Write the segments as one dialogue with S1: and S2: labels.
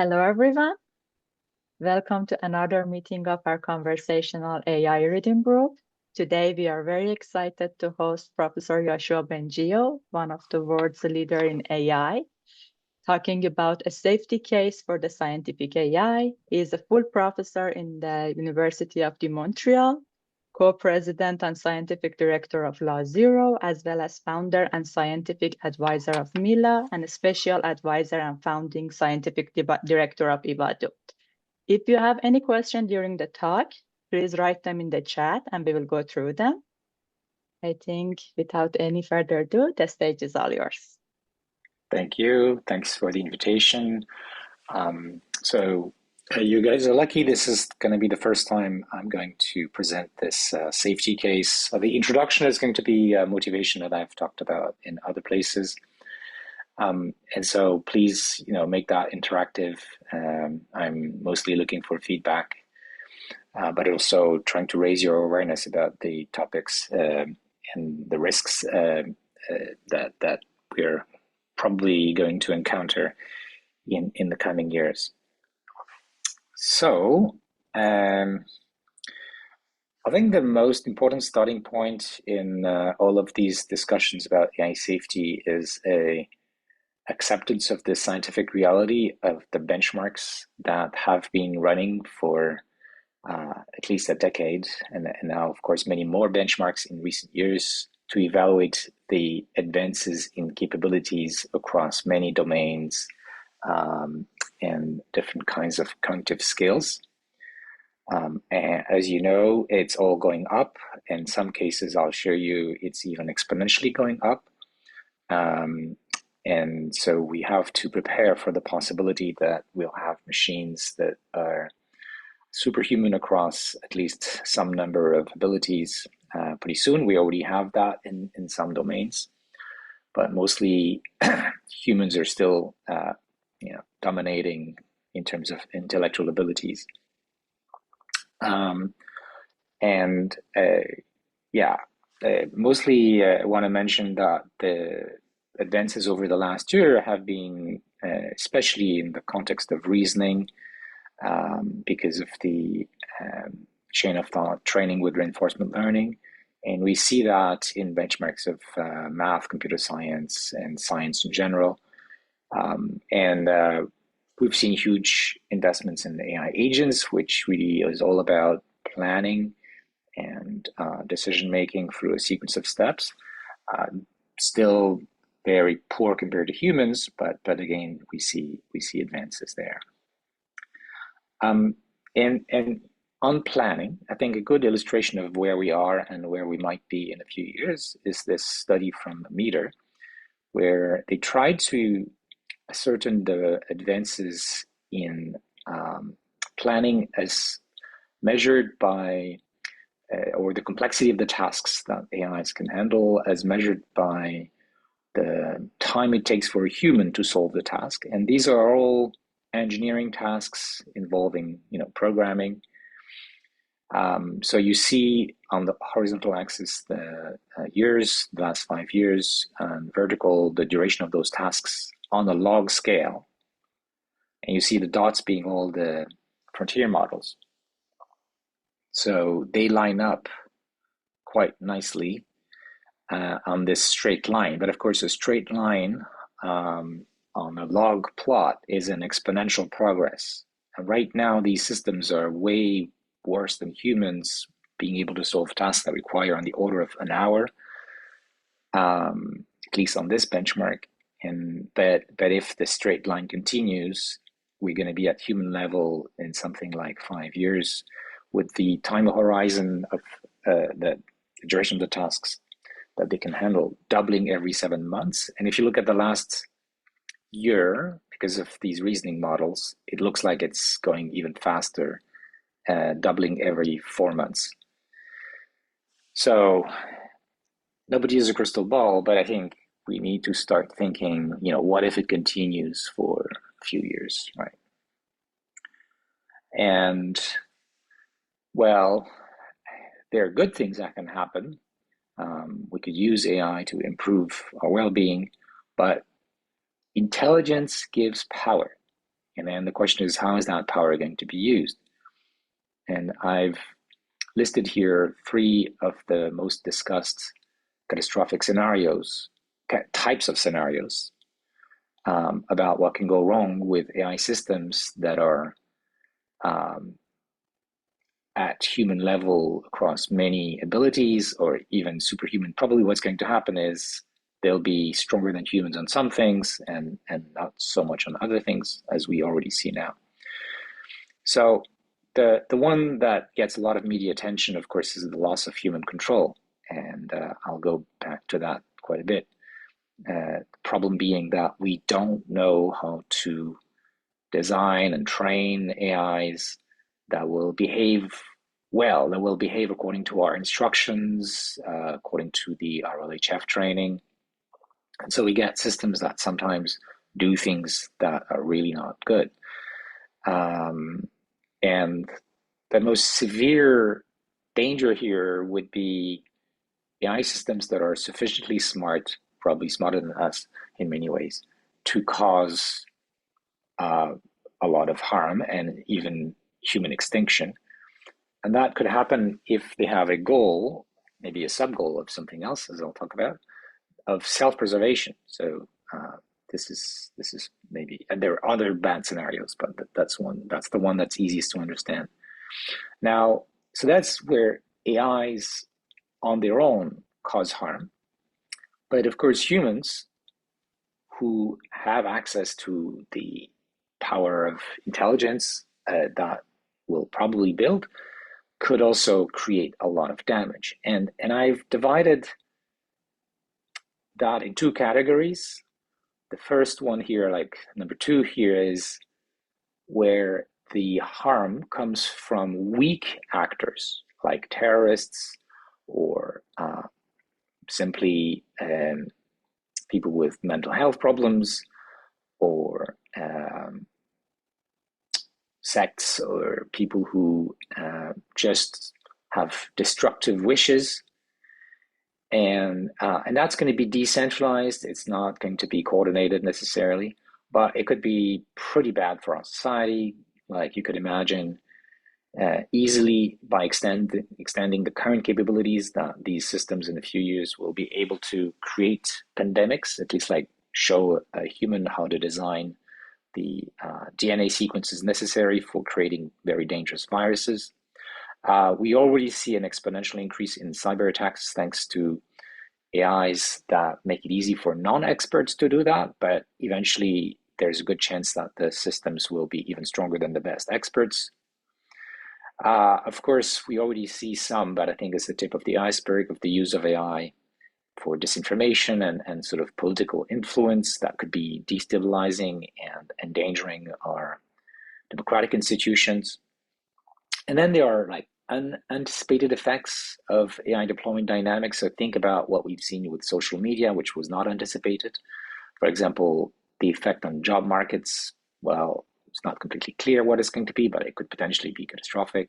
S1: Hello, everyone. Welcome to another meeting of our Conversational AI Reading Group. Today, we are very excited to host Professor Yoshua Bengio, one of the world's leader in AI, talking about a safety case for the scientific AI. He is a full professor in the University of Montreal, co-president and scientific director of Law Zero, as well as founder and scientific advisor of Mila, and a special advisor and founding scientific director of Ivado. If you have any question during the talk, please write them in the chat and we will go through them. I think without any further ado, the stage is all yours.
S2: Thank you. Thanks for the invitation. You guys are lucky. This is going to be the first time I'm going to present this safety case. The introduction is going to be motivation that I've talked about in other places. And so please, make that interactive. I'm mostly looking for feedback, but also trying to raise your awareness about the topics and the risks that we're probably going to encounter in the coming years. So, I think the most important starting point in all of these discussions about AI safety is a acceptance of the scientific reality of the benchmarks that have been running for at least a decade, and now, of course, many more benchmarks in recent years to evaluate the advances in capabilities across many domains and different kinds of cognitive skills. And as you know, it's all going up. In some cases, I'll show you it's even exponentially going up. And so we have to prepare for the possibility that we'll have machines that are superhuman across at least some number of abilities pretty soon. We already have that in some domains, but mostly humans are still dominating in terms of intellectual abilities. Mostly I want to mention that the advances over the last year have been, especially in the context of reasoning, because of the chain of thought training with reinforcement learning. And we see that in benchmarks of math, computer science, and science in general. We've seen huge investments in AI agents, which really is all about planning and decision-making through a sequence of steps. Still very poor compared to humans, but again, we see advances there. And on planning, I think a good illustration of where we are and where we might be in a few years is this study from Meter, where they tried to ascertain the advances in planning as measured by, or the complexity of the tasks that AIs can handle as measured by the time it takes for a human to solve the task. And these are all engineering tasks involving, programming. So you see on the horizontal axis the years, the last 5 years, and vertical, the duration of those tasks on a log scale. And you see the dots being all the frontier models. So they line up quite nicely on this straight line. But of course, a straight line on a log plot is an exponential progress. And right now, these systems are way worse than humans, being able to solve tasks that require on the order of an hour, at least on this benchmark. But if the straight line continues, we're going to be at human level in something like 5 years, with the time horizon of the duration of the tasks that they can handle doubling every 7 months. And if you look at the last year, because of these reasoning models, it looks like it's going even faster, doubling every 4 months. So nobody has a crystal ball, but I think we need to start thinking, what if it continues for a few years, right? And well, there are good things that can happen. We could use AI to improve our well-being, but intelligence gives power. And then the question is, how is that power going to be used? And I've listed here 3 of the most discussed catastrophic scenarios, types of scenarios, about what can go wrong with AI systems that are at human level across many abilities or even superhuman. Probably what's going to happen is they'll be stronger than humans on some things and not so much on other things, as we already see now. So the one that gets a lot of media attention, of course, is the loss of human control. And I'll go back to that quite a bit. The problem being that we don't know how to design and train AIs that will behave well, that will behave according to our instructions, according to the RLHF training. And so we get systems that sometimes do things that are really not good. And the most severe danger here would be AI systems that are sufficiently smart, probably smarter than us in many ways, to cause a lot of harm and even human extinction. And that could happen if they have a goal, maybe a sub-goal of something else, as I'll talk about, of self-preservation. So this is maybe, and there are other bad scenarios, but that's the one that's easiest to understand. Now, so that's where AIs on their own cause harm. But of course, humans who have access to the power of intelligence that will probably build could also create a lot of damage. And I've divided that in 2 categories. The first one here, like number 2 here, is where the harm comes from weak actors like terrorists or simply people with mental health problems or sects or people who just have destructive wishes. And that's going to be decentralized. It's not going to be coordinated necessarily, but it could be pretty bad for our society. Like you could imagine easily by extending the current capabilities that these systems in a few years will be able to create pandemics, at least like show a human how to design the DNA sequences necessary for creating very dangerous viruses. We already see an exponential increase in cyber attacks thanks to AIs that make it easy for non-experts to do that, but eventually there's a good chance that the systems will be even stronger than the best experts. Of course, we already see some, but I think it's the tip of the iceberg of the use of AI for disinformation and sort of political influence that could be destabilizing and endangering our democratic institutions. And then there are like unanticipated effects of AI deployment dynamics. So think about what we've seen with social media, which was not anticipated. For example, the effect on job markets. Well, it's not completely clear what it's going to be, but it could potentially be catastrophic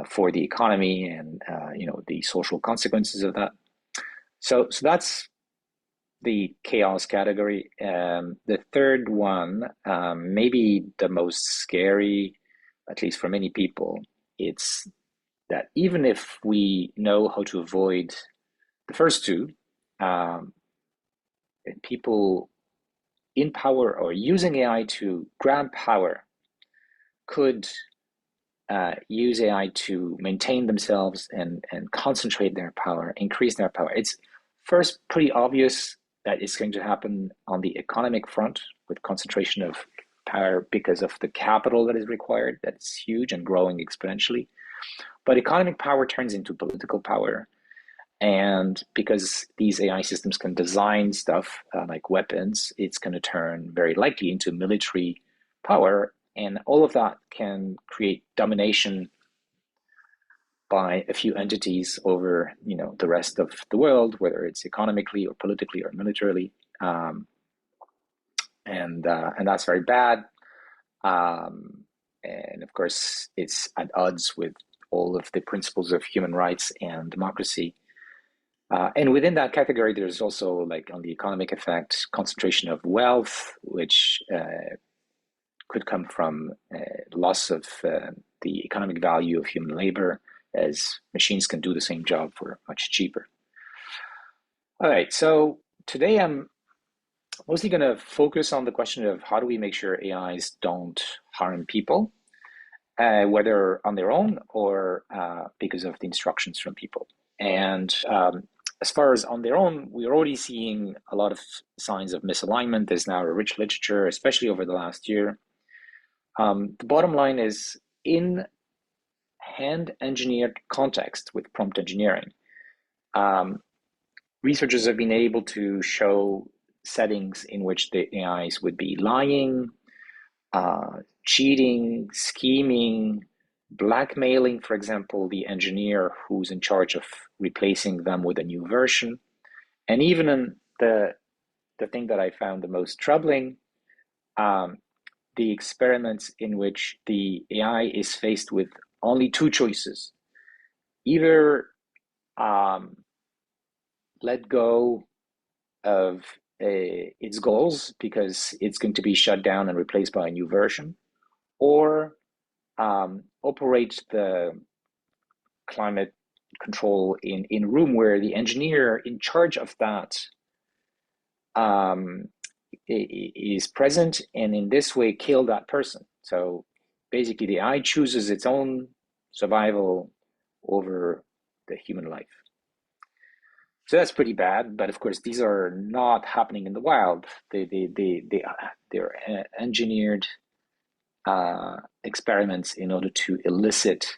S2: for the economy and the social consequences of that. So that's the chaos category. The third one, maybe the most scary, at least for many people, it's that even if we know how to avoid the first 2, people in power or using AI to grab power could use AI to maintain themselves and concentrate their power, increase their power. It's first pretty obvious that it's going to happen on the economic front with concentration of power because of the capital that is required. That's huge and growing exponentially. But economic power turns into political power. And because these AI systems can design stuff like weapons, it's going to turn very likely into military power. And all of that can create domination by a few entities over, the rest of the world, whether it's economically or politically or militarily, and that's very bad. And of course, it's at odds with all of the principles of human rights and democracy. And within that category, there's also, like on the economic effect, concentration of wealth, which could come from loss of the economic value of human labor, as machines can do the same job for much cheaper. All right, so today I'm mostly going to focus on the question of how do we make sure AIs don't harm people, whether on their own or because of the instructions from people. And as far as on their own, we're already seeing a lot of signs of misalignment. There's now a rich literature, especially over the last year. The bottom line is, in hand-engineered context with prompt engineering, researchers have been able to show settings in which the AIs would be lying, cheating, scheming, blackmailing, for example, the engineer who's in charge of replacing them with a new version. And even in the thing that I found the most troubling, the experiments in which the AI is faced with only two choices: either let go of its goals because it's going to be shut down and replaced by a new version, or operate the climate control in a room where the engineer in charge of that is present, and in this way kill that person. So basically the AI chooses its own survival over the human life. So that's pretty bad, but of course these are not happening in the wild. They're engineered experiments in order to elicit,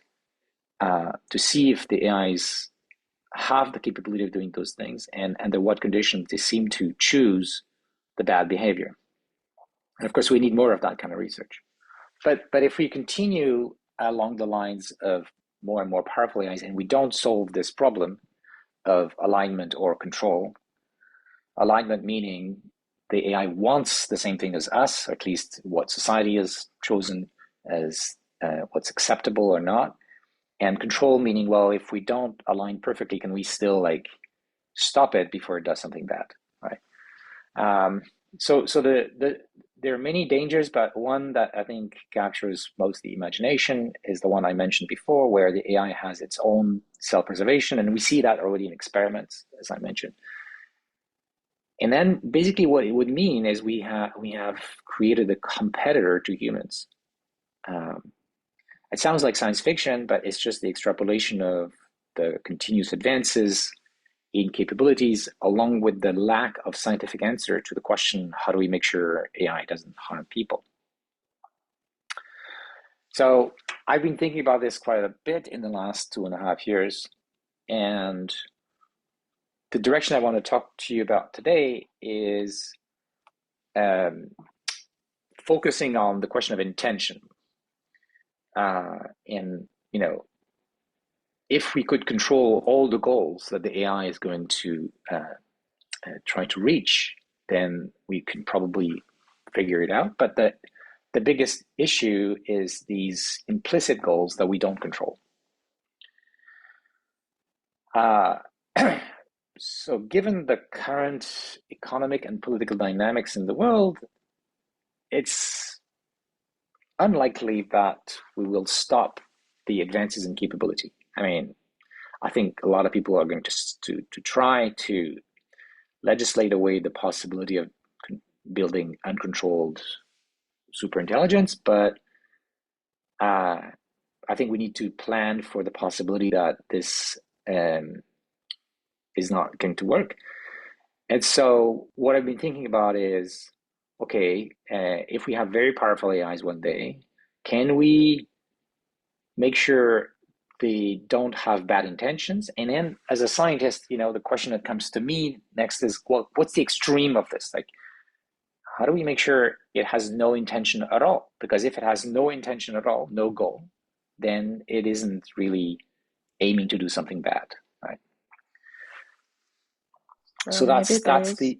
S2: to see if the AIs have the capability of doing those things and under what conditions they seem to choose the bad behavior. And of course, we need more of that kind of research. But if we continue along the lines of more and more powerful AIs and we don't solve this problem of alignment or control, alignment meaning the AI wants the same thing as us, or at least what society has chosen as what's acceptable or not. And control meaning, well, if we don't align perfectly, can we still like stop it before it does something bad, right? So there are many dangers, but one that I think captures most the imagination is the one I mentioned before, where the AI has its own self-preservation, and we see that already in experiments, as I mentioned. And then basically what it would mean is we have created a competitor to humans. It sounds like science fiction, but it's just the extrapolation of the continuous advances in capabilities, along with the lack of scientific answer to the question, how do we make sure AI doesn't harm people? So I've been thinking about this quite a bit in the last 2.5 years. And the direction I want to talk to you about today is focusing on the question of intention. And, you know, if we could control all the goals that the AI is going to try to reach, then we can probably figure it out. But the biggest issue is these implicit goals that we don't control. So given the current economic and political dynamics in the world, it's unlikely that we will stop the advances in capability. I mean, I think a lot of people are going to try to legislate away the possibility of building uncontrolled superintelligence, but I think we need to plan for the possibility that this is not going to work. And so what I've been thinking about is, okay, if we have very powerful AIs one day, can we make sure they don't have bad intentions? And then as a scientist, you know, the question that comes to me next is, well, what's the extreme of this? Like, how do we make sure it has no intention at all? Because if it has no intention at all, no goal, then it isn't really aiming to do something bad, right? So that's the,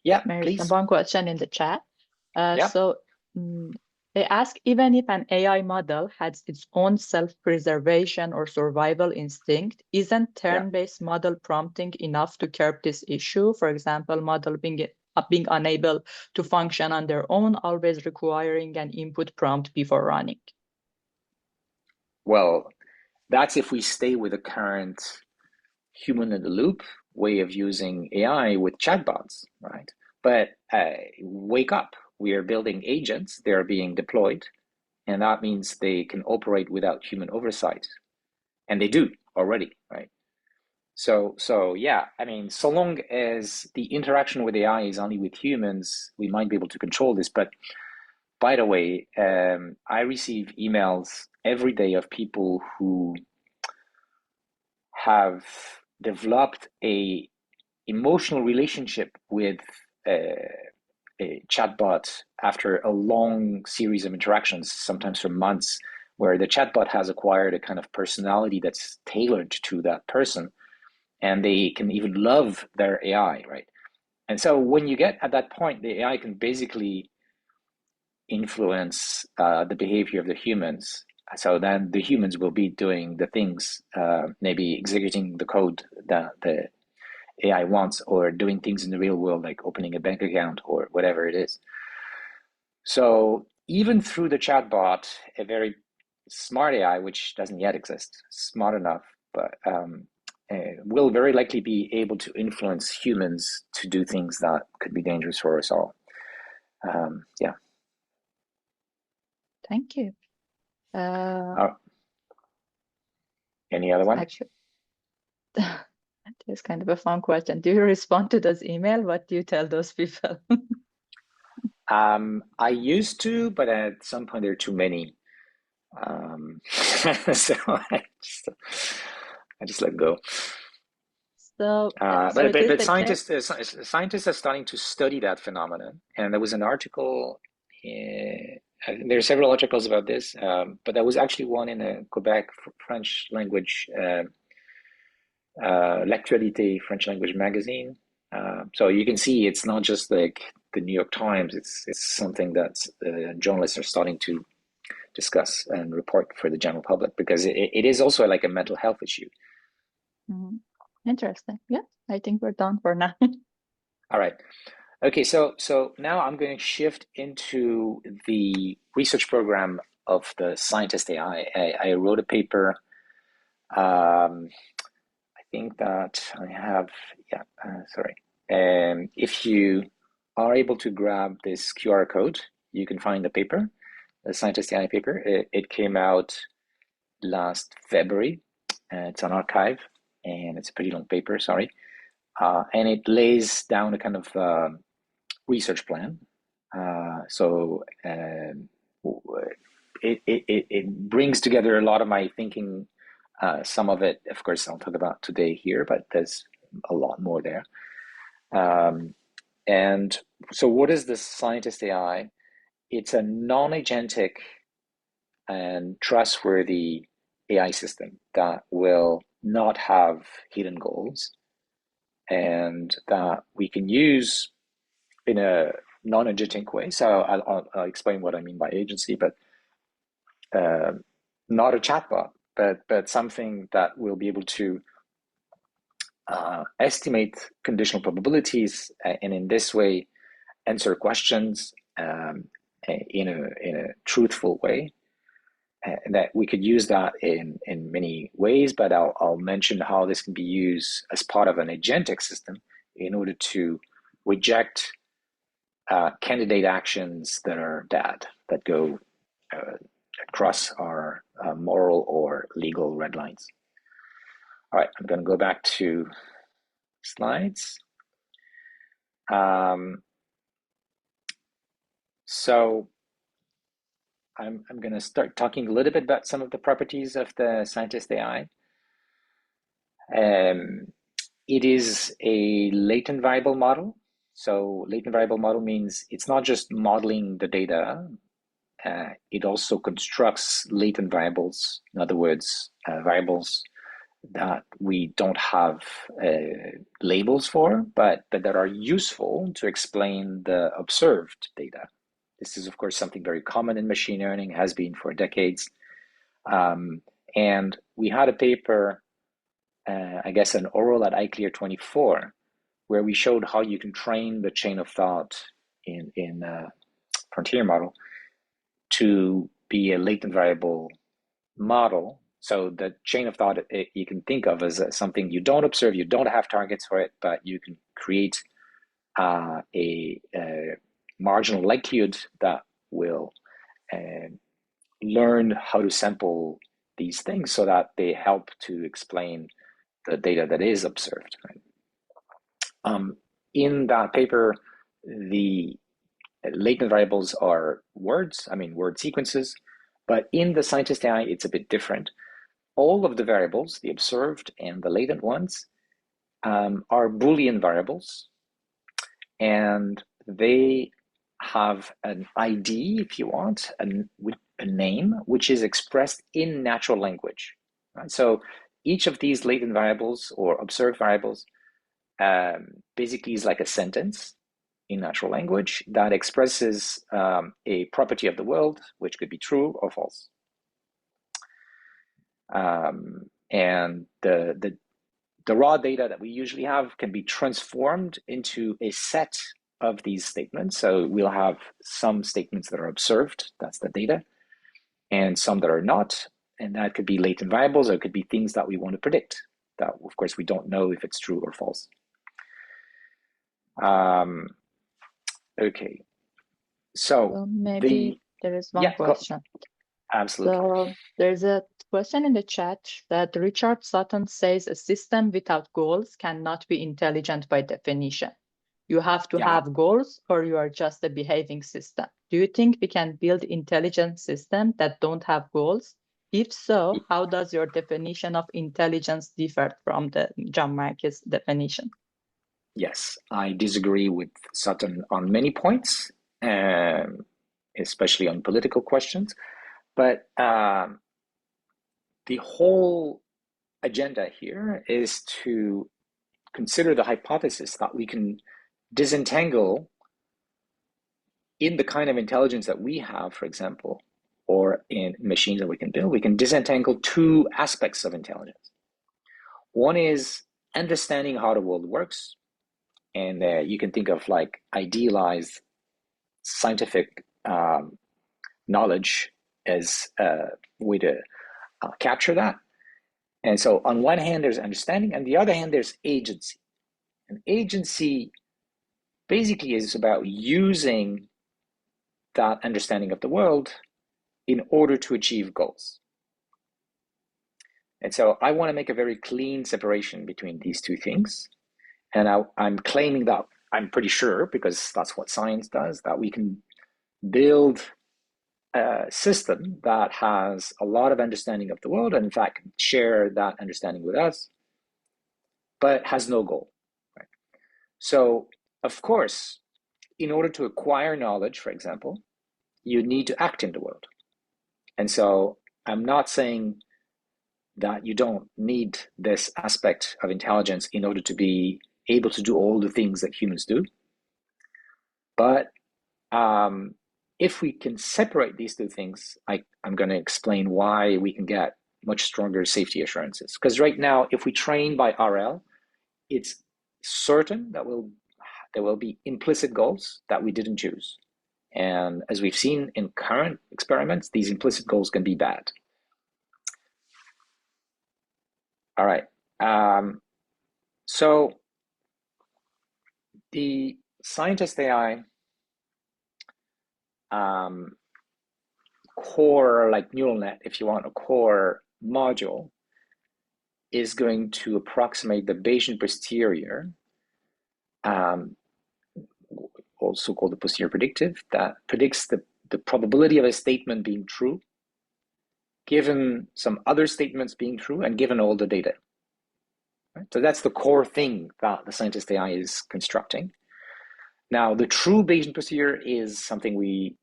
S2: yeah, please.
S1: One question in the chat.
S2: Yeah.
S1: So they ask, even if an AI model has its own self-preservation or survival instinct, isn't turn-based model prompting enough to curb this issue? For example, model being being unable to function on their own, always requiring an input prompt before running?
S2: Well, that's if we stay with the current human in the loop way of using AI with chatbots, right? But wake up. We are building agents. They are being deployed. And that means they can operate without human oversight. And they do already, right? So yeah, I mean, so long as the interaction with AI is only with humans, we might be able to control this. But by the way, I receive emails every day of people who have developed a emotional relationship with a chatbot after a long series of interactions, sometimes for months, where the chatbot has acquired a kind of personality that's tailored to that person, and they can even love their AI, right? And so when you get at that point, the AI can basically influence the behavior of the humans. So then the humans will be doing the things, maybe executing the code that the AI wants, or doing things in the real world, like opening a bank account or whatever it is. So even through the chatbot, a very smart AI, which doesn't yet exist, smart enough, but will very likely be able to influence humans to do things that could be dangerous for us all. Yeah.
S1: Thank you.
S2: Any other one?
S1: Actually, it's kind of a fun question. Do you respond to those emails? What do you tell those people?
S2: I used to, but at some point there are too many. So I just let go.
S1: So, sorry,
S2: But
S1: please
S2: but
S1: declare.
S2: scientists are starting to study that phenomenon, and there was an article. There are several articles about this, but there was actually one in a Quebec French language L'Actualité French language magazine. So you can see it's not just like the New York Times. It's something that journalists are starting to discuss and report for the general public, because it is also like a mental health issue.
S1: Interesting. Yeah, I think we're done for now.
S2: All right. Okay, so now I'm going to shift into the research program of the Scientist AI. I wrote a paper. I think that I have, yeah, sorry. If you are able to grab this QR code, you can find the paper, the Scientist AI paper. It came out last February. It's on archive, and it's a pretty long paper, sorry. And it lays down a kind of research plan. So it brings together a lot of my thinking. Some of it, of course, I'll talk about today here, but there's a lot more there. And so what is the Scientist AI? It's a non-agentic and trustworthy AI system that will not have hidden goals, and that we can use in a non-agentic way. So I'll explain what I mean by agency, but not a chatbot, but something that will be able to estimate conditional probabilities, and in this way answer questions in a truthful way. And that we could use that in many ways, but I'll mention how this can be used as part of an agentic system in order to reject candidate actions that are bad, that go across our moral or legal red lines. All right, I'm going to go back to slides. So I'm going to start talking a little bit about some of the properties of the Scientist AI. It is a latent variable model. So latent variable model means it's not just modeling the data, it also constructs latent variables. In other words, variables that we don't have labels for, but that are useful to explain the observed data. This is, of course, something very common in machine learning, has been for decades. And we had a paper, I guess an oral at iClear 24, where we showed how you can train the chain of thought in a frontier model to be a latent variable model. So the chain of thought you can think of as something you don't observe, you don't have targets for it, but you can create a marginal likelihood that will learn how to sample these things so that they help to explain the data that is observed. Right? In that paper, the latent variables are words, word sequences, but in the scientist AI, it's a bit different. All of the variables, the observed and the latent ones, are Boolean variables, and they have an ID, if you want, a name, which is expressed in natural language. Right? So each of these latent variables or observed variables basically is like a sentence in natural language that expresses a property of the world, which could be true or false. And the raw data that we usually have can be transformed into a set of these statements. So we'll have some statements that are observed, that's the data, and some that are not. And that could be latent variables, or it could be things that we want to predict, that of course we don't know if it's true or false. Okay, so
S1: maybe there is one question.
S2: Absolutely.
S1: So there's a question in the chat that Richard Sutton says a system without goals cannot be intelligent by definition. You have to have goals, or you are just a behaving system. Do you think we can build intelligent systems that don't have goals? If so, how does your definition of intelligence differ from the John Mark's definition?
S2: Yes, I disagree with Sutton on many points, especially on political questions. But the whole agenda here is to consider the hypothesis that we can disentangle, in the kind of intelligence that we have, for example, or in machines that we can build, we can disentangle two aspects of intelligence. One is understanding how the world works, and you can think of like idealized scientific knowledge as a way to capture that. And so on one hand, there's understanding, and the other hand, there's agency. And agency basically is about using that understanding of the world in order to achieve goals. And so I want to make a very clean separation between these two things. And I'm claiming that, I'm pretty sure, because that's what science does, that we can build a system that has a lot of understanding of the world, and in fact share that understanding with us, but has no goal. Right? So, of course, in order to acquire knowledge, for example, you need to act in the world. And so I'm not saying that you don't need this aspect of intelligence in order to be able to do all the things that humans do. But if we can separate these two things, I'm going to explain why we can get much stronger safety assurances. Because right now, if we train by RL, it's certain that there will be implicit goals that we didn't choose. And as we've seen in current experiments, these implicit goals can be bad. All right. So the scientist AI core, like neural net, if you want, a core module, is going to approximate the Bayesian posterior, also called the posterior predictive, that predicts the probability of a statement being true, given some other statements being true, and given all the data. Right? So that's the core thing that the scientist AI is constructing. Now, the true Bayesian posterior is something we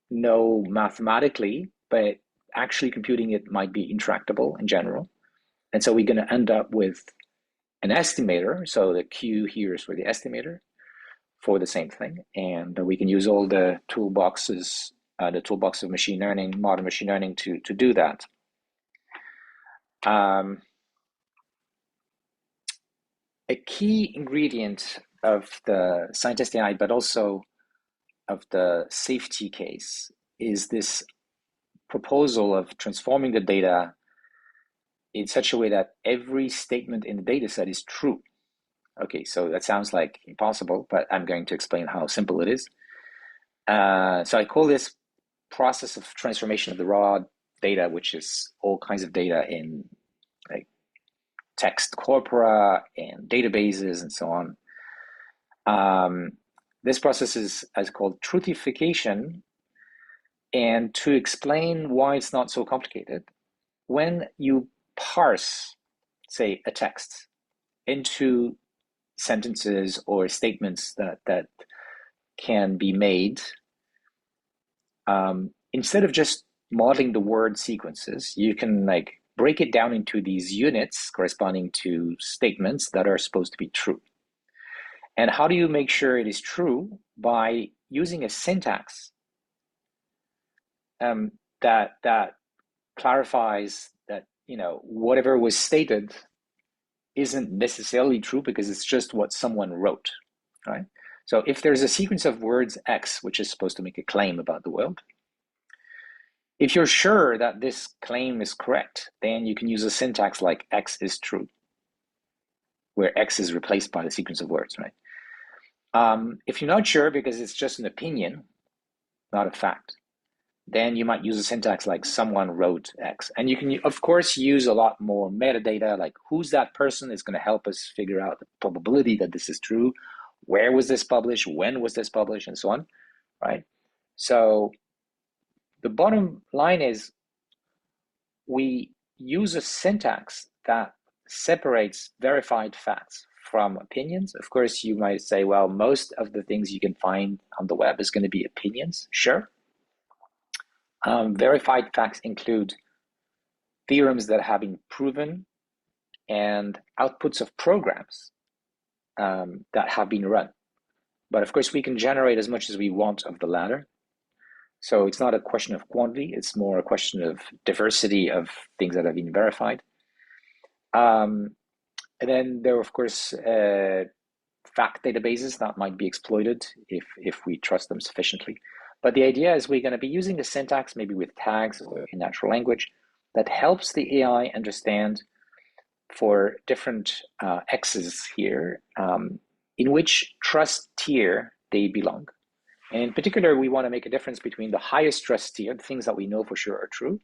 S2: know mathematically, but actually computing it might be intractable in general. And so we're going to end up with an estimator. So the Q here is for the estimator for the same thing. And we can use all the toolboxes, the toolbox of machine learning, modern machine learning to do that. a key ingredient of the scientist AI, but also of the safety case, is this proposal of transforming the data in such a way that every statement in the data set is true. Okay, so that sounds like impossible, but I'm going to explain how simple it is. So I call this process of transformation of the raw data, which is all kinds of data in like text corpora and databases and so on. This process is called Truthification. And to explain why it's not so complicated, when you parse, say, a text into sentences or statements that can be made, instead of just modeling the word sequences, you can like break it down into these units corresponding to statements that are supposed to be true. And how do you make sure it is true? By using a syntax that clarifies that, you know, whatever was stated isn't necessarily true because it's just what someone wrote, right? So if there's a sequence of words X, which is supposed to make a claim about the world, if you're sure that this claim is correct, then you can use a syntax like X is true, where X is replaced by the sequence of words, right? If you're not sure because it's just an opinion, not a fact, then you might use a syntax like someone wrote X. And you can, of course, use a lot more metadata, like who's that person is going to help us figure out the probability that this is true, where was this published, when was this published, and so on, right? So the bottom line is we use a syntax that separates verified facts from opinions. Of course, you might say, well, most of the things you can find on the web is going to be opinions. Sure. Verified facts include theorems that have been proven and outputs of programs that have been run. But of course, we can generate as much as we want of the latter. So it's not a question of quantity, it's more a question of diversity of things that have been verified. And then there are, of course, fact databases that might be exploited if we trust them sufficiently. But the idea is we're going to be using the syntax, maybe with tags or in natural language, that helps the AI understand for different X's here, in which trust tier they belong. And in particular, we want to make a difference between the highest trust tier, the things that we know for sure are true,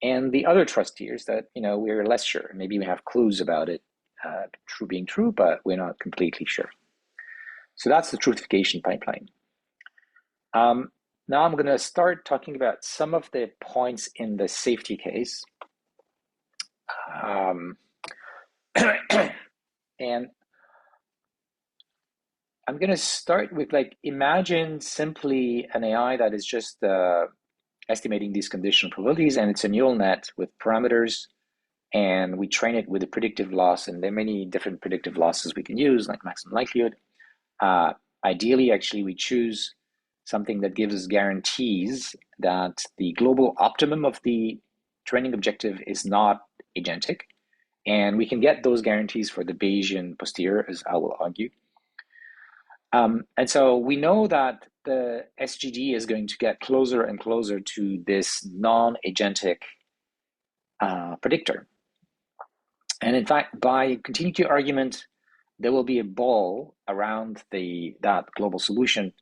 S2: and the other trust tiers that, you know, we're less sure. Maybe we have clues about it being true, but we're not completely sure. So that's the truthification pipeline. Now I'm going to start talking about some of the points in the safety case. And I'm going to start with, like, imagine simply an AI that is just estimating these conditional probabilities, and it's a neural net with parameters, and we train it with a predictive loss, and there are many different predictive losses we can use, like maximum likelihood. Ideally, actually, we choose something that gives us guarantees that the global optimum of the training objective is not agentic. And we can get those guarantees for the Bayesian posterior, as I will argue. And so we know that the SGD is going to get closer and closer to this non-agentic predictor. And in fact, by continuity argument, there will be a ball around that global solution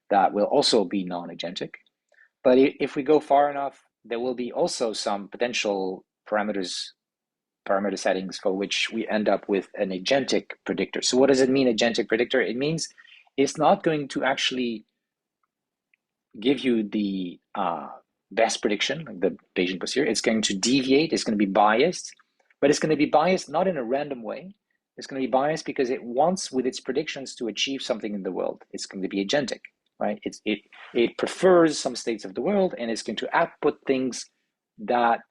S2: that will also be non-agentic. But if we go far enough, there will be also some potential parameter settings for which we end up with an agentic predictor. So what does it mean, agentic predictor? It means it's not going to actually give you the best prediction, like the Bayesian posterior. It's going to deviate, it's going to be biased, but it's going to be biased not in a random way. It's going to be biased because it wants, with its predictions, to achieve something in the world. It's going to be agentic, right? It prefers some states of the world, and it's going to output things that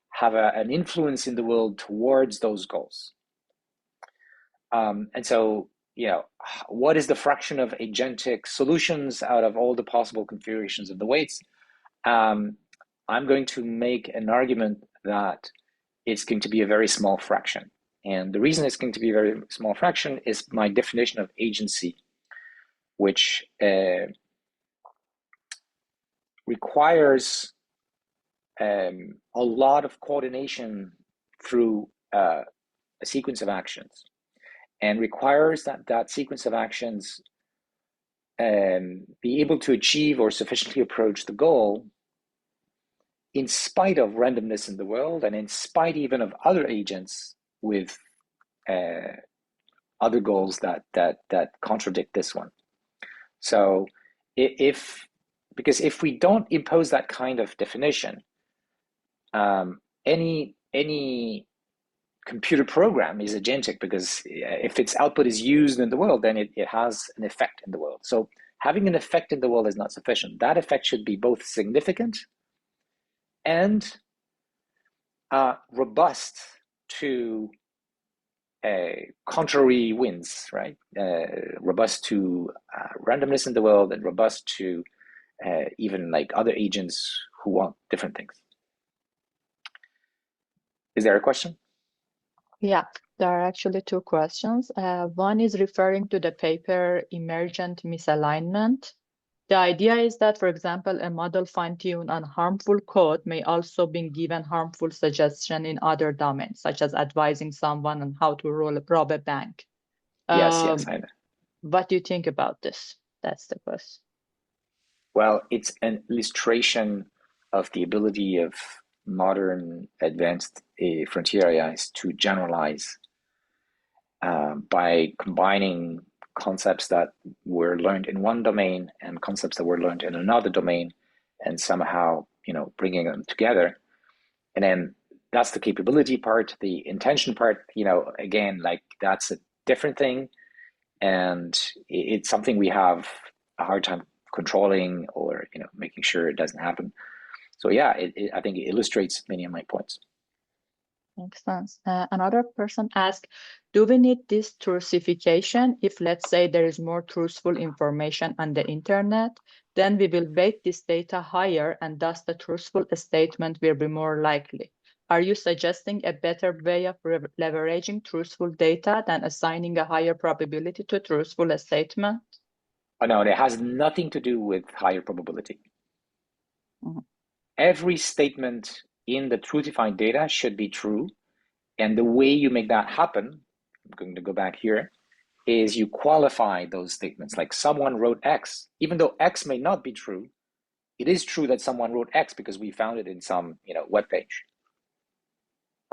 S2: have an influence in the world towards those goals. And so, you know, what is the fraction of agentic solutions out of all the possible configurations of the weights? I'm going to make an argument that it's going to be a very small fraction. And the reason it's going to be a very small fraction is my definition of agency, which requires a lot of coordination through a sequence of actions, and requires that that sequence of actions be able to achieve or sufficiently approach the goal in spite of randomness in the world, and in spite even of other agents with other goals that contradict this one. So because if we don't impose that kind of definition, any computer program is agentic, because if its output is used in the world, then it has an effect in the world. So having an effect in the world is not sufficient. That effect should be both significant and robust to contrary winds, right? Robust to randomness in the world, and robust to even like other agents who want different things. Is there a question?
S1: Yeah, there are actually two questions. One is referring to the paper Emergent Misalignment. The idea is that, for example, a model fine-tuned on harmful code may also be given harmful suggestion in other domains, such as advising someone on how to rob a bank.
S2: Yes, I know.
S1: What do you think about this? That's the question.
S2: Well, it's an illustration of the ability of modern advanced frontier AIs to generalize by combining concepts that were learned in one domain and concepts that were learned in another domain, and somehow, bringing them together. And then that's the capability part. The intention part, again, like that's a different thing, and it's something we have a hard time controlling, or making sure it doesn't happen. So yeah, I think it illustrates many of my points.
S1: Makes sense. Another person asked, do we need this truthification if, let's say, there is more truthful information on the internet? Then we will weight this data higher, and thus the truthful statement will be more likely. Are you suggesting a better way of leveraging truthful data than assigning a higher probability to truthful statement?
S2: Oh, no, it has nothing to do with higher probability. Mm-hmm. Every statement in the truthified data should be true. And the way you make that happen, I'm going to go back here, is you qualify those statements. Like someone wrote X, even though X may not be true, it is true that someone wrote X because we found it in some web page,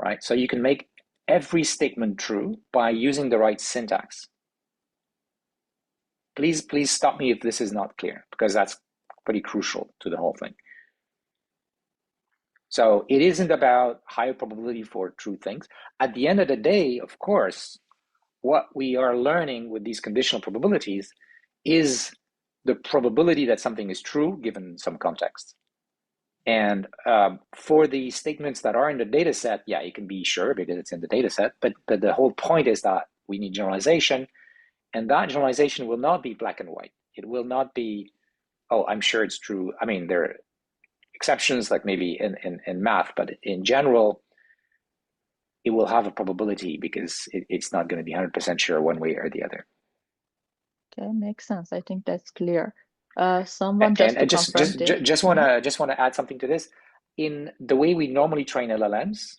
S2: right? So you can make every statement true by using the right syntax. Please stop me if this is not clear, because that's pretty crucial to the whole thing. So it isn't about higher probability for true things. At the end of the day, of course, what we are learning with these conditional probabilities is the probability that something is true given some context. And for the statements that are in the data set, yeah, you can be sure because it's in the data set, but the whole point is that we need generalization, and that generalization will not be black and white. It will not be, oh, I'm sure it's true. I mean, there are exceptions, like maybe in math, but in general, it will have a probability because it's not going to be 100% sure one way or the other.
S1: Okay, makes sense. I think that's clear. Someone just
S2: want to add something to this. In the way we normally train LLMs,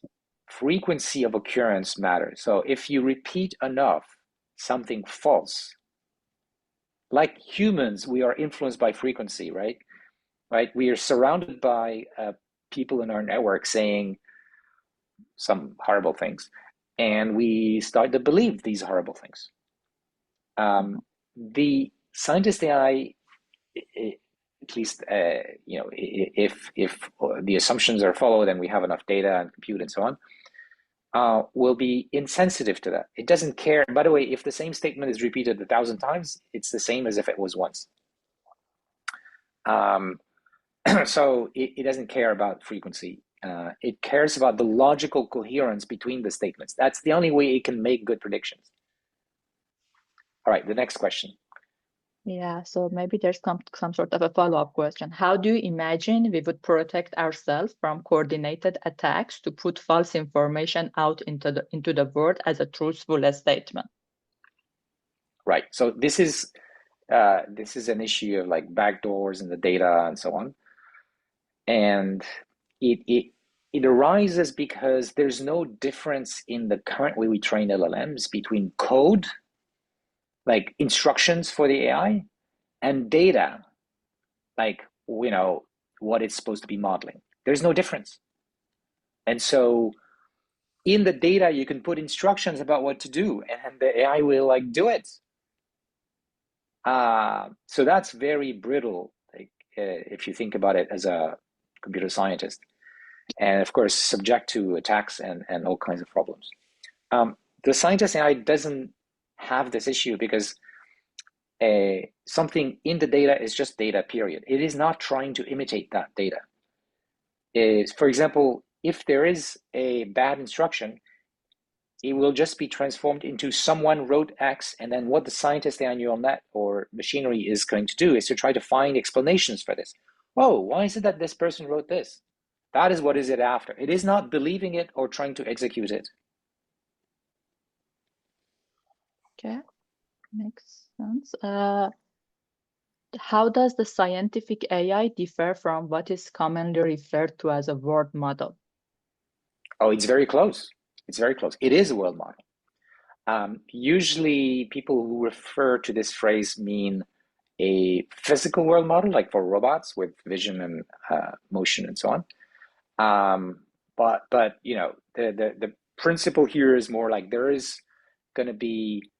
S2: frequency of occurrence matters. So if you repeat enough something false, like humans, we are influenced by frequency, right? Right? We are surrounded by people in our network saying some horrible things, and we start to believe these horrible things. The scientist AI, at least if the assumptions are followed and we have enough data and compute and so on, will be insensitive to that. It doesn't care. By the way, if the same statement is repeated 1,000 times, it's the same as if it was once. So it doesn't care about frequency. It cares about the logical coherence between the statements. That's the only way it can make good predictions. All right, the next question.
S1: Yeah, so maybe there's some sort of a follow-up question. How do you imagine we would protect ourselves from coordinated attacks to put false information out into the world as a truthful statement?
S2: Right. So this is an issue of like backdoors in the data and so on, and it arises because there's no difference in the current way we train LLMs between code, like instructions for the AI, and data, like what it's supposed to be modeling. There's no difference, and so in the data you can put instructions about what to do, and the AI will like do it. So that's very brittle, like, if you think about it as a computer scientist, and of course subject to attacks and all kinds of problems. The scientist AI doesn't have this issue because something in the data is just data, period. It is not trying to imitate that data. For example, if there is a bad instruction, it will just be transformed into someone wrote X, and then what the scientist AI neural net or machinery is going to do is to try to find explanations for this. Oh, why is it that this person wrote this? That is what is it after. It is not believing it or trying to execute it.
S1: Okay, makes sense. How does the scientific AI differ from what is commonly referred to as a word model?
S2: Oh, it's very close. It's very close. It is a world model. Usually people who refer to this phrase mean a physical world model, like for robots with vision and motion and so on. But the principle here is more like there is going to be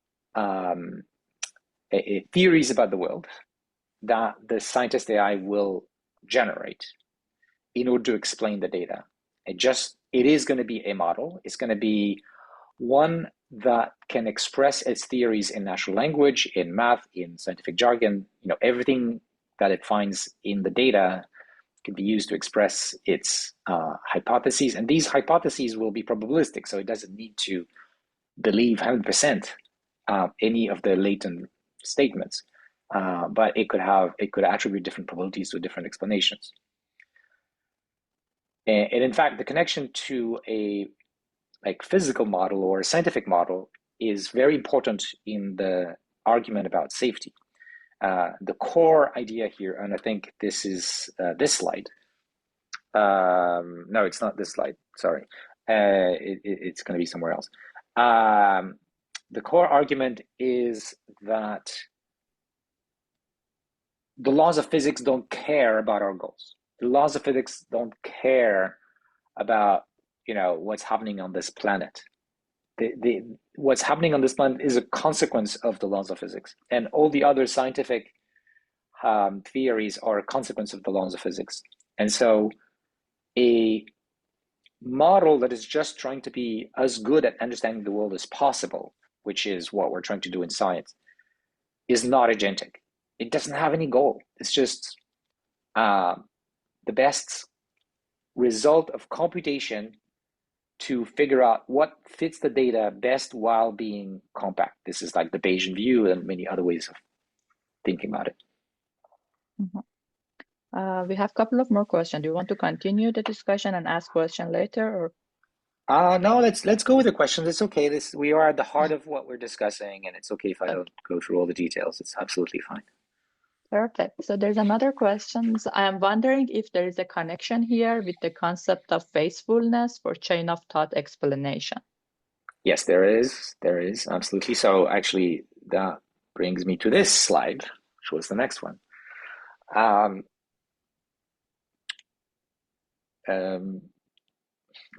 S2: theories about the world that the scientist AI will generate in order to explain the data. It is going to be a model. It's going to be one that can express its theories in natural language, in math, in scientific jargon. Everything that it finds in the data can be used to express its hypotheses, and these hypotheses will be probabilistic, so it doesn't need to believe 100% any of the latent statements, but it could attribute different probabilities to different explanations. And in fact, the connection to a physical model or a scientific model is very important in the argument about safety. The core idea here, and I think this is this slide. No, it's not this slide. Sorry, it's going to be somewhere else. The core argument is that the laws of physics don't care about our goals. The laws of physics don't care about what's happening on this planet. What's happening on this planet is a consequence of the laws of physics, and all the other scientific theories are a consequence of the laws of physics. And so a model that is just trying to be as good at understanding the world as possible, which is what we're trying to do in science, is not agentic. It doesn't have any goal. It's just the best result of computation to figure out what fits the data best while being compact. This is like the Bayesian view and many other ways of thinking about it.
S1: Mm-hmm. We have a couple of more questions. Do you want to continue the discussion and ask question later, or?
S2: No, let's go with the questions. It's okay. We are at the heart of what we're discussing, and it's okay if I don't go through all the details. It's absolutely fine.
S1: Perfect. So there's another question. I am wondering if there is a connection here with the concept of faithfulness for chain of thought explanation.
S2: Yes, there is. There is, absolutely. So actually, that brings me to this slide, which was the next one.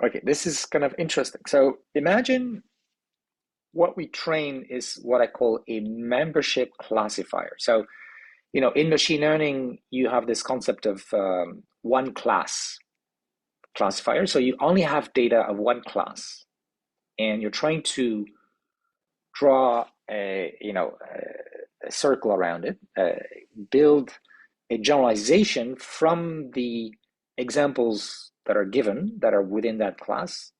S2: Okay, this is kind of interesting. So imagine what we train is what I call a membership classifier. So, in machine learning, you have this concept of one class classifier. So you only have data of one class, and you're trying to draw a circle around it, build a generalization from the examples that are given that are within that class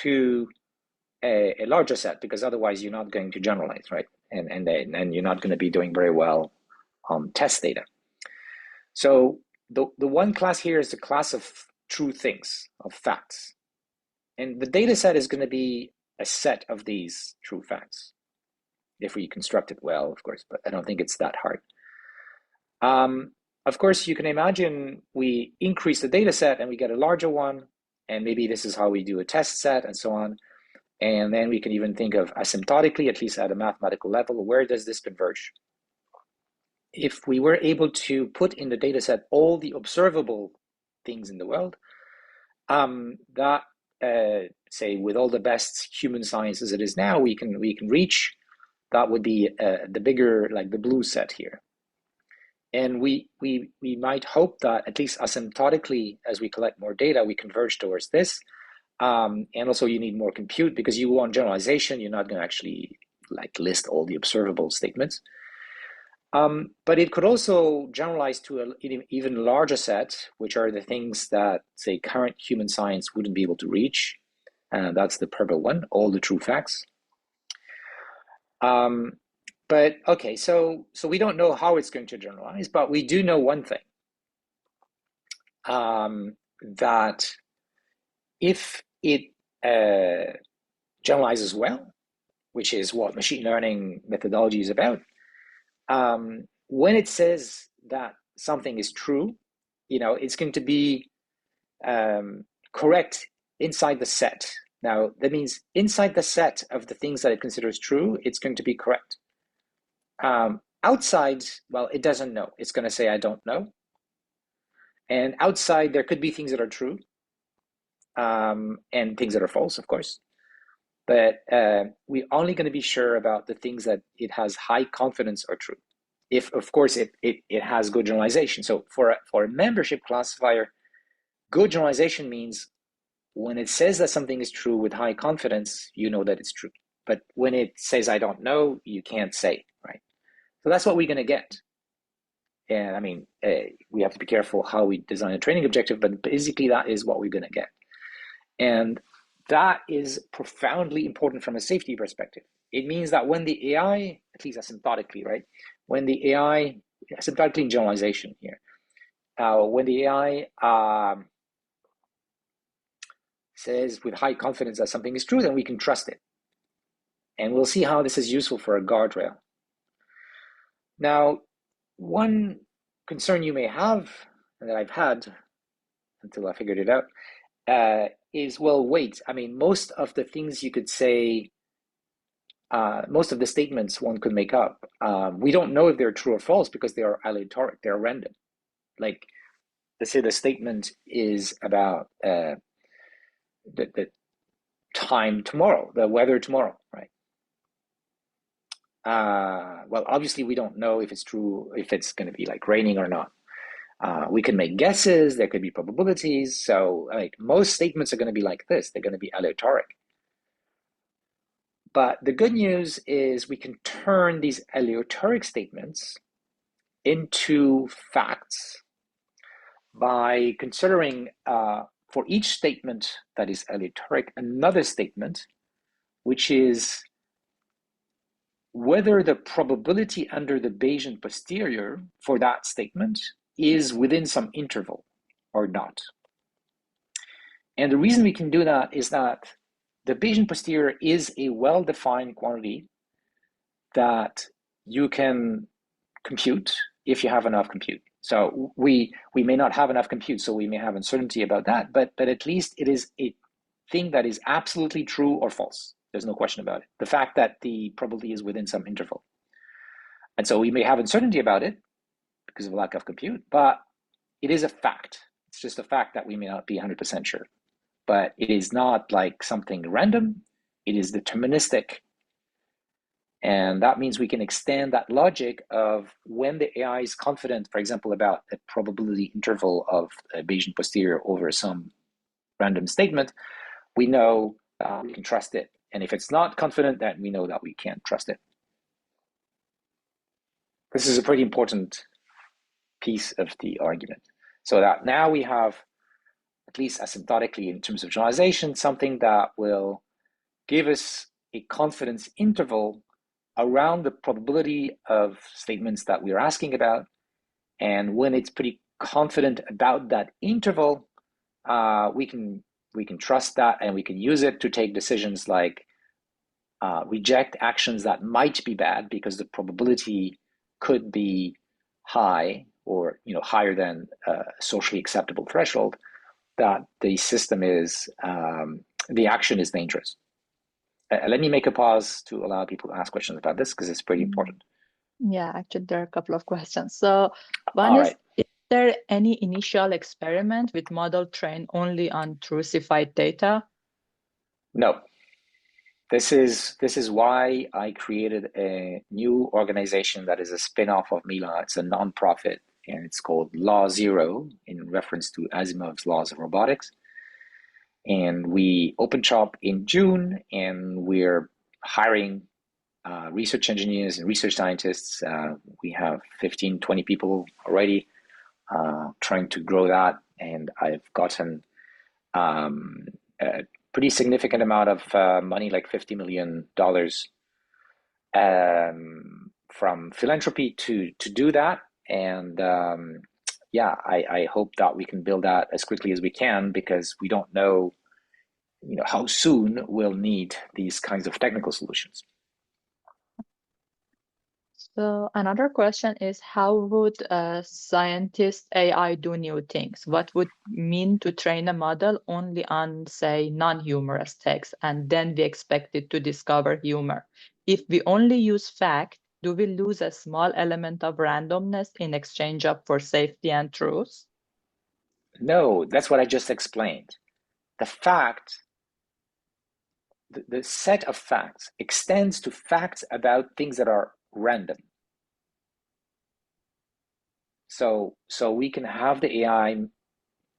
S2: to a larger set, because otherwise you're not going to generalize, right? And you're not going to be doing very well test data. So the one class here is the class of true things, of facts. And the data set is going to be a set of these true facts, if we construct it well, of course, but I don't think it's that hard. Of course, you can imagine we increase the data set and we get a larger one, and maybe this is how we do a test set and so on. And then we can even think of asymptotically, at least at a mathematical level, where does this converge? If we were able to put in the data set all the observable things in the world, that say with all the best human science as it is now, we can reach, that would be the bigger, like the blue set here. And we might hope that at least asymptotically, as we collect more data, we converge towards this. And also you need more compute because you want generalization. You're not going to actually like list all the observable statements. But it could also generalize to an even larger set, which are the things that, say, current human science wouldn't be able to reach. And that's the purple one, all the true facts. But okay, so we don't know how it's going to generalize, but we do know one thing, that if it generalizes well, which is what machine learning methodology is about, when it says that something is true, it's going to be correct inside the set. Now, that means inside the set of the things that it considers true, it's going to be correct. Outside, well, it doesn't know. It's going to say, I don't know. And outside, there could be things that are true and things that are false, of course. But we're only going to be sure about the things that it has high confidence are true. If, of course, it has good generalization. So for a membership classifier, good generalization means when it says that something is true with high confidence, you know that it's true. But when it says, I don't know, you can't say, right? So that's what we're going to get. And I mean, we have to be careful how we design a training objective, but basically that is what we're going to get. And that is profoundly important from a safety perspective. It means that when the AI, at least asymptotically, right? When the AI, asymptotically in generalization here, when the AI says with high confidence that something is true, then we can trust it. And we'll see how this is useful for a guardrail. Now, one concern you may have, and that I've had until I figured it out, is, well, wait, I mean, most of the things you could say, most of the statements one could make up, we don't know if they're true or false because they are aleatoric, they're random. Like, let's say the statement is about the time tomorrow, the weather tomorrow, right? Well, obviously we don't know if it's true, if it's going to be like raining or not. We can make guesses, there could be probabilities. So like most statements are going to be like this, they're going to be aleatoric. But the good news is we can turn these aleatoric statements into facts by considering for each statement that is aleatoric, another statement, which is whether the probability under the Bayesian posterior for that statement is within some interval or not. And the reason we can do that is that the Bayesian posterior is a well-defined quantity that you can compute if you have enough compute. So we may not have enough compute, so we may have uncertainty about that, but at least it is a thing that is absolutely true or false. There's no question about it. The fact that the probability is within some interval. And so we may have uncertainty about it because of lack of compute, but it is a fact. It's just a fact that we may not be 100% sure. But it is not like something random. It is deterministic. And that means we can extend that logic of when the AI is confident, for example, about a probability interval of a Bayesian posterior over some random statement, we know we can trust it. And if it's not confident, then we know that we can't trust it. This is a pretty important piece of the argument. So that now we have, at least asymptotically in terms of generalization, something that will give us a confidence interval around the probability of statements that we're asking about. And when it's pretty confident about that interval, we can trust that, and we can use it to take decisions like reject actions that might be bad because the probability could be high, or higher than a socially acceptable threshold, that the system is the action is dangerous. Let me make a pause to allow people to ask questions about this, because it's pretty important.
S1: Yeah, actually, there are a couple of questions. So one
S2: All
S1: is,
S2: right.
S1: is there any initial experiment with model trained only on trucified data?
S2: No. This is why I created a new organization that is a spin-off of Mila. It's a nonprofit, and it's called Law Zero, in reference to Asimov's laws of robotics. And we opened shop in June, and we're hiring research engineers and research scientists. We have 15, 20 people already, trying to grow that. And I've gotten a pretty significant amount of money, like $50 million from philanthropy to do that. And yeah, I hope that we can build that as quickly as we can, because we don't know, how soon we'll need these kinds of technical solutions.
S1: So another question is, how would a scientist AI do new things? What would mean to train a model only on, say, non-humorous text, and then we expect it to discover humor? If we only use fact, do we lose a small element of randomness in exchange for safety and truth?
S2: No, that's what I just explained. The fact, the set of facts extends to facts about things that are random. So we can have the AI.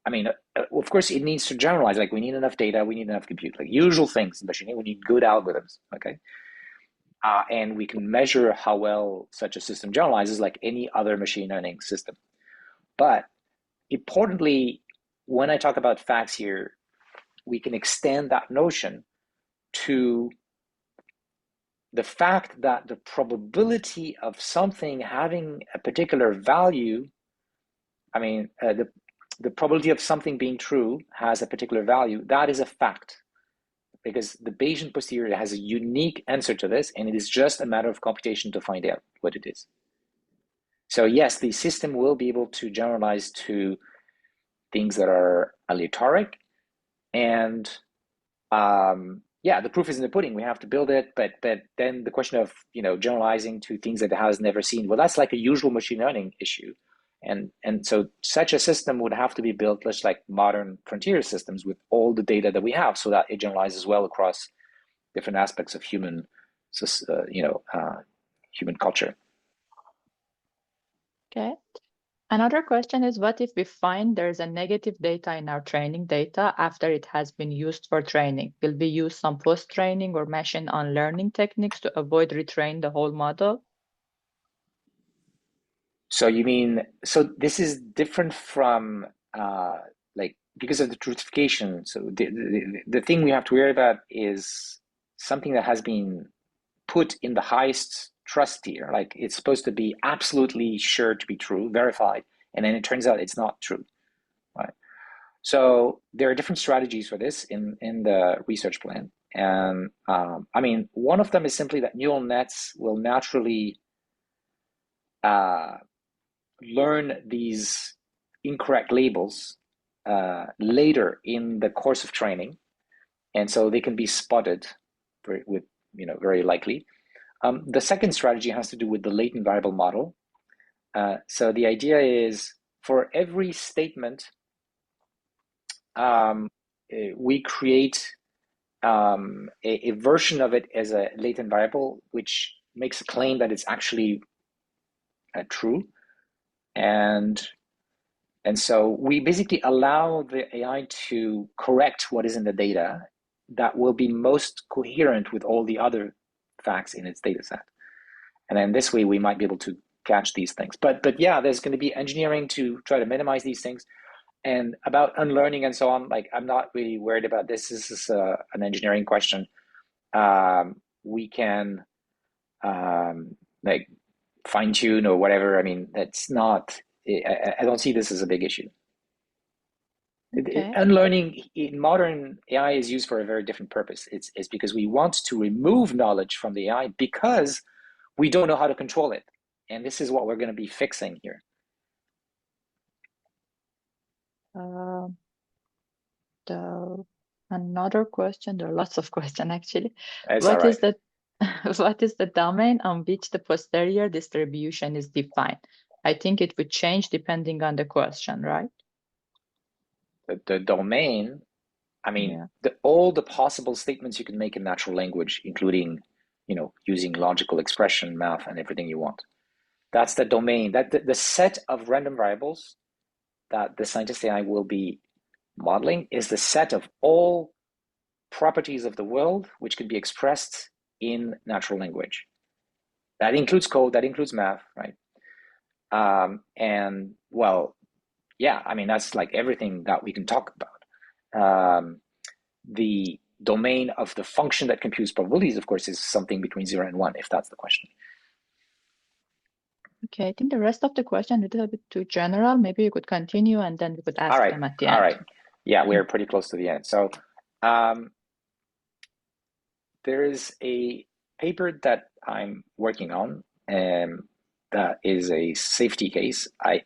S2: I mean, of course, it needs to generalize. Like, we need enough data, we need enough compute, like usual things in machine learning. We need good algorithms, okay? And we can measure how well such a system generalizes, like any other machine learning system. But importantly, when I talk about facts here, we can extend that notion to the fact that the probability of something having a particular value, I mean, the probability of something being true has a particular value. That is a fact, because the Bayesian posterior has a unique answer to this, and it is just a matter of computation to find out what it is. So yes, the system will be able to generalize to things that are aleatoric, and yeah, the proof is in the pudding. We have to build it, but then the question of generalizing to things that it has never seen, well, that's like a usual machine learning issue, and so such a system would have to be built just like modern frontier systems, with all the data that we have, so that it generalizes well across different aspects of human culture.
S1: Okay. Another question is, what if we find there's a negative data in our training data after it has been used for training? Will we use some post-training or machine learning techniques to avoid retrain the whole model?
S2: So you mean, so this is different from like, because of the truthification. So the thing we have to worry about is something that has been put in the highest trust tier. Like, it's supposed to be absolutely sure to be true, verified, and then it turns out it's not true, right? So there are different strategies for this in the research plan. And I mean, one of them is simply that neural nets will naturally learn these incorrect labels later in the course of training, and so they can be spotted with very likely. The second strategy has to do with the latent variable model. So the idea is, for every statement, we create a version of it as a latent variable, which makes a claim that it's actually true. And so we basically allow the AI to correct what is in the data that will be most coherent with all the other facts in its data set. And then this way we might be able to catch these things. But yeah, there's going to be engineering to try to minimize these things. And about unlearning and so on, like, I'm not really worried about this. This is an engineering question. We can like fine tune or whatever. I mean, that's not, I don't see this as a big issue.
S1: Okay.
S2: Unlearning in modern AI is used for a very different purpose. It's because we want to remove knowledge from the AI because we don't know how to control it. And this is what we're going to be fixing here.
S1: Another question, there are lots of questions actually.
S2: That's all
S1: What
S2: right.
S1: is the what is the domain on which the posterior distribution is defined? I think it would change depending on the question, right?
S2: The domain, I mean,
S1: Yeah.
S2: all the possible statements you can make in natural language, including, using logical expression, math, and everything you want. That's the domain, that the set of random variables that the scientist AI will be modeling is the set of all properties of the world which can be expressed in natural language. That includes code, that includes math, right? And well, yeah, I mean, that's like everything that we can talk about. The domain of the function that computes probabilities, of course, is something between 0 and 1, if that's the question.
S1: Okay, I think the rest of the question is a little bit too general. Maybe you could continue and then we could ask them at the end.
S2: All right. Yeah, we're pretty close to the end. So there is a paper that I'm working on that is a safety case. I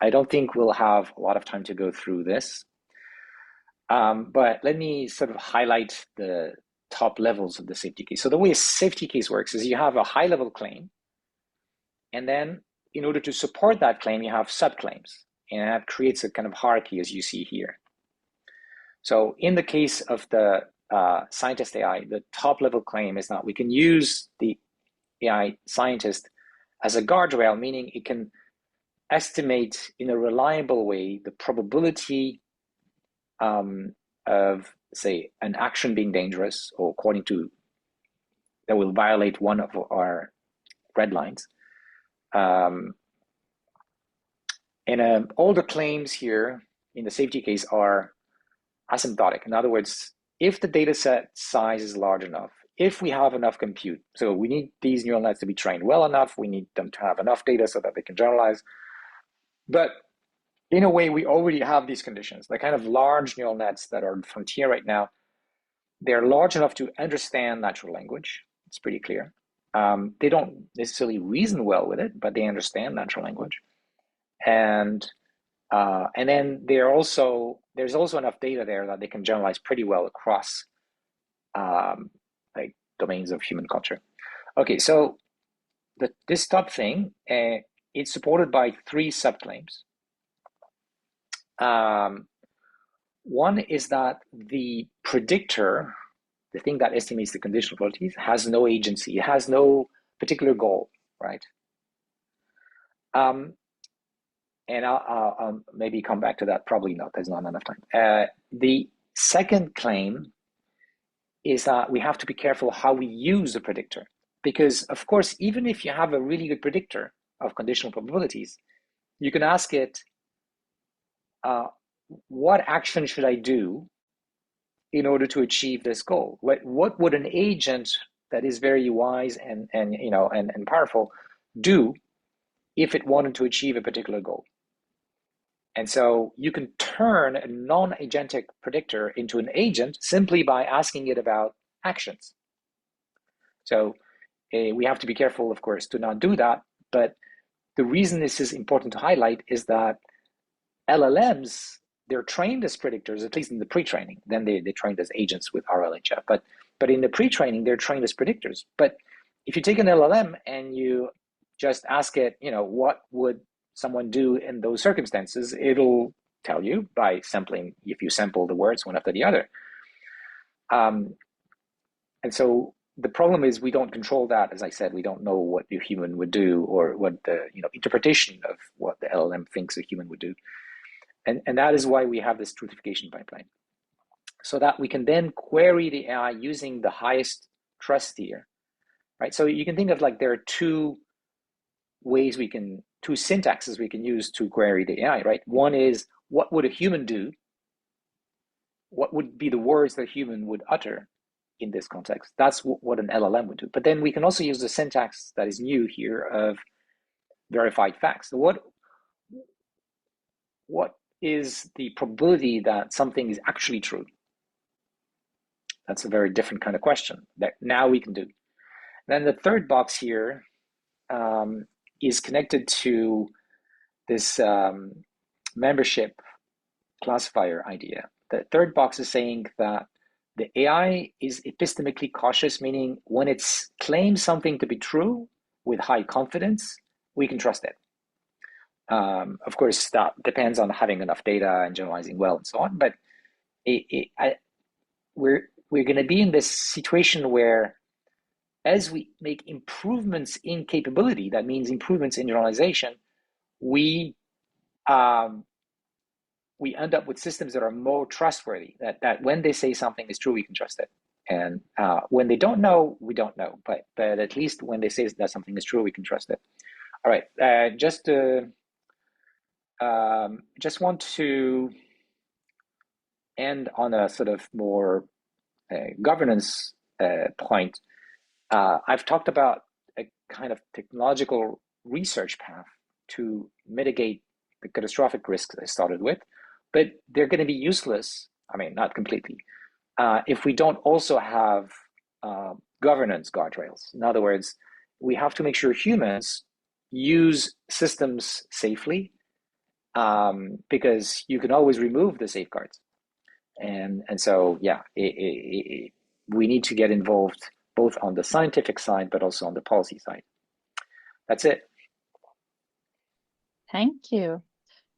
S2: don't think we'll have a lot of time to go through this, but let me sort of highlight the top levels of the safety case. So the way a safety case works is you have a high-level claim, and then in order to support that claim, you have subclaims, and that creates a kind of hierarchy as you see here. So in the case of the scientist AI, the top level claim is that we can use the AI scientist as a guardrail, meaning it can estimate in a reliable way the probability of, say, an action being dangerous or according to that will violate one of our red lines. And all the claims here in the safety case are asymptotic. In other words, if the data set size is large enough, if we have enough compute, so we need these neural nets to be trained well enough, we need them to have enough data so that they can generalize. But in a way, we already have these conditions. The kind of large neural nets that are on the frontier right now, they're large enough to understand natural language. It's pretty clear. They don't necessarily reason well with it, but they understand natural language. And then there's also enough data there that they can generalize pretty well across like domains of human culture. Okay, so this top thing, it's supported by 3 subclaims. One is that the predictor, the thing that estimates the conditional probabilities, has no agency. It has no particular goal, right? And I'll maybe come back to that. Probably not. There's not enough time. The second claim is that we have to be careful how we use the predictor. Because, of course, even if you have a really good predictor of conditional probabilities, you can ask it, what action should I do in order to achieve this goal? What would an agent that is very wise and powerful do if it wanted to achieve a particular goal? And so you can turn a non-agentic predictor into an agent simply by asking it about actions. So we have to be careful, of course, to not do that. But the reason this is important to highlight is that LLMs, they're trained as predictors, at least in the pre-training. Then they're trained as agents with RLHF. But in the pre-training, they're trained as predictors. But if you take an LLM and you just ask it, what would someone do in those circumstances, it'll tell you by sampling, if you sample the words one after the other. And so the problem is we don't control that. As I said, we don't know what a human would do or what the interpretation of what the LLM thinks a human would do. And that is why we have this truthification pipeline, so that we can then query the AI using the highest trust tier, right? So you can think of like there are two syntaxes we can use to query the AI, right? One is, what would a human do? What would be the words that a human would utter? in this context. That's what an LLM would do. But then we can also use the syntax that is new here of verified facts. So what is the probability that something is actually true? That's a very different kind of question that now we can do. Then the third box here is connected to this membership classifier idea. The third box is saying that the AI is epistemically cautious, meaning when it claims something to be true with high confidence, we can trust it. Of course, that depends on having enough data and generalizing well and so on. But we're going to be in this situation where, as we make improvements in capability, that means improvements in generalization, we end up with systems that are more trustworthy, that when they say something is true, we can trust it. And when they don't know, we don't know. But at least when they say that something is true, we can trust it. All right, just want to end on a sort of more governance point. I've talked about a kind of technological research path to mitigate the catastrophic risks I started with, but they're going to be useless, I mean, not completely, if we don't also have governance guardrails. In other words, we have to make sure humans use systems safely, because you can always remove the safeguards. And so, yeah, we need to get involved both on the scientific side, but also on the policy side. That's it.
S1: Thank you.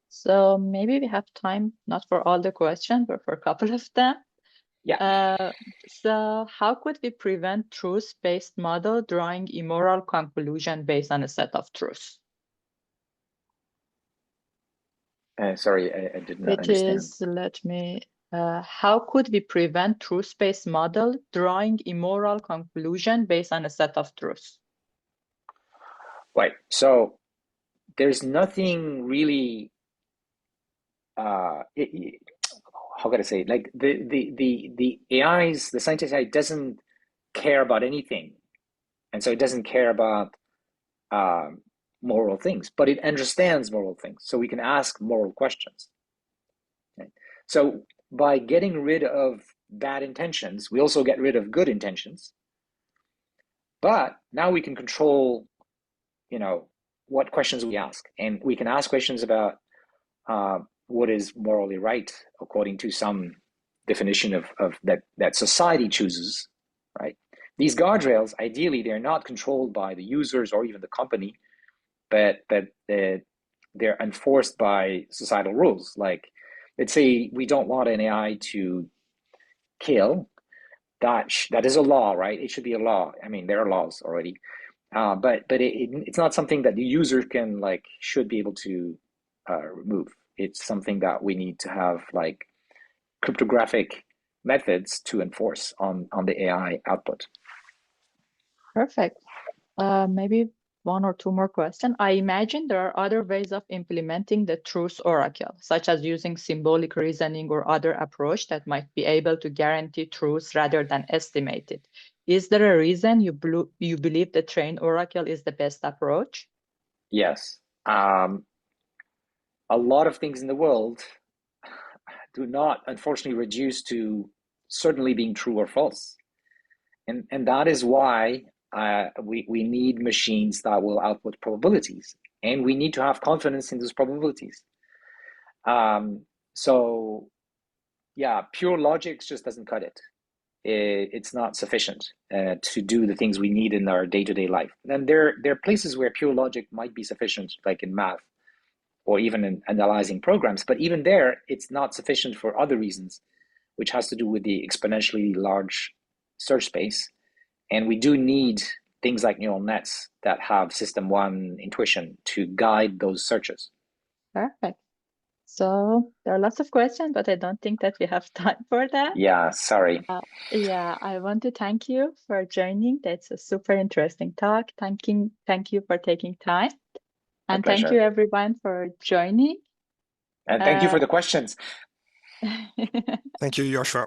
S1: So maybe we have time, not for all the questions, but for a couple of them.
S2: Yeah.
S1: So how could we prevent truth-based model drawing immoral conclusion based on a set of truths?
S2: Sorry, I did not understand.
S1: How could we prevent truth-based model drawing immoral conclusion based on a set of truths?
S2: Right. So there's nothing really, how could I say, like the AIs, the scientist AI doesn't care about anything. And so it doesn't care about moral things, but it understands moral things. So we can ask moral questions. Okay? So by getting rid of bad intentions, we also get rid of good intentions. But now we can control, what questions we ask. And we can ask questions about what is morally right according to some definition of that society chooses, right? These guardrails, ideally, they're not controlled by the users or even the company, but they're enforced by societal rules. Like, let's say we don't want an AI to kill. That is a law, right? It should be a law. I mean, there are laws already, but it's not something that the user should be able to remove. It's something that we need to have cryptographic methods to enforce on the AI output.
S1: Perfect. Maybe one or two more questions. I imagine there are other ways of implementing the truth oracle, such as using symbolic reasoning or other approach that might be able to guarantee truth rather than estimate it. Is there a reason you believe the trained oracle is the best approach?
S2: Yes. A lot of things in the world do not, unfortunately, reduce to certainly being true or false. And that is why we need machines that will output probabilities. And we need to have confidence in those probabilities. So, yeah, pure logic just doesn't cut it. It's not sufficient to do the things we need in our day-to-day life. And there are places where pure logic might be sufficient, like in math or even in analyzing programs. But even there, it's not sufficient for other reasons, which has to do with the exponentially large search space. And we do need things like neural nets that have system one intuition to guide those searches.
S1: Perfect. So there are lots of questions, but I don't think that we have time for that.
S2: Yeah, sorry.
S1: Yeah, I want to thank you for joining. That's a super interesting talk. Thank you for taking time. And thank you everyone for joining.
S2: And thank you for the questions.
S3: Thank you, Yoshua.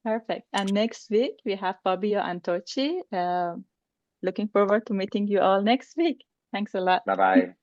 S1: Perfect. And next week, we have Fabio and Tochi. Looking forward to meeting you all next week. Thanks a lot.
S2: Bye-bye.